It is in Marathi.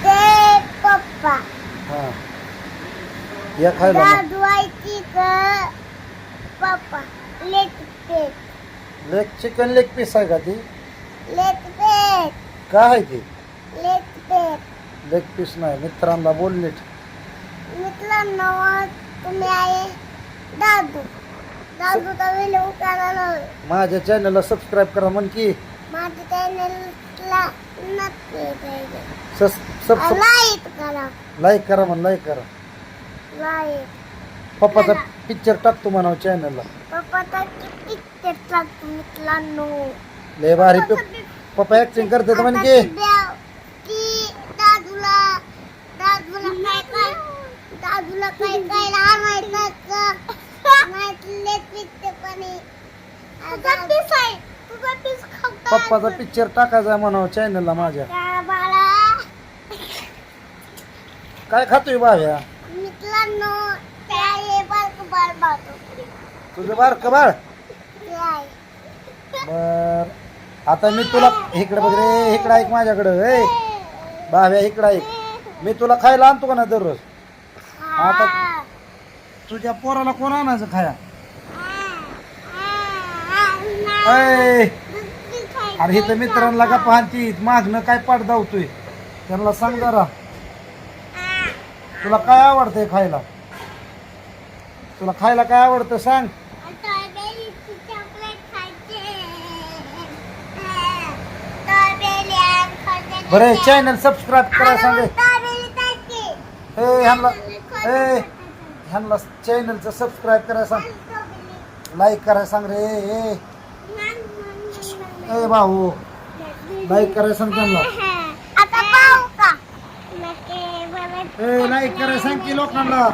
ते पप्पा हा या खायला मग. दादवायची पप्पा लेग पेट लेग चिकन लेग पीस आहे का ती? लेग पेट काय आहे ती? लेग पेट लेग पीस नाही. मित्रांना बोल नीट. मित्रांनो तुम्ही आहे दादू दादूचा व्हिडिओ करायला माझ्या चॅनलला सबस्क्राईब करा म्हण की. माझ्या चॅनलला नक्की लाईक करा लाईक करा म्हण. लाईक करा. लाईक पप्पाचा पिक्चर टाकतो म्हणावं चॅनलला. पप्पाचा पिक्चर टाकतो मित्रांनो. लय भारी पप्पा ऍक्टिंग करतात म्हण की. की दादूला काय काय आणायचं माहितले पिक्चर पण पप्पाचा पिक्चर टाकायचा म्हणावं चॅनलला माझ्या. बाळा काय खातोय भाव्या? मित्रांनो ते आहे बाळ बाळ तुझं बारक बाळ. ते आहे बर आता मी तुला इकडे बघ रे. इकडं ऐक माझ्याकडं. ए भाव्या इकडं ऐक. मी तुला खायला आणतो का ना दररोज? आता तुझ्या पोराला कोण आणायचं खाया? ऐ, अरे इथं मित्रांना का पाहती मागणं काय पाठ धावतोय त्यांना सांग जरा. तुला काय आवडतंय खायला? तुला खायला काय आवडतं सांग. बरं चॅनल सबस्क्राईब करा सांगे. ह्यांना चॅनलचं सबस्क्राईब करा सांग. लाईक करा सांग रे. ए भाऊ लाईक करा सांग त्यांना. आता पाहू का ए लाईक करा सांग की लोकांना.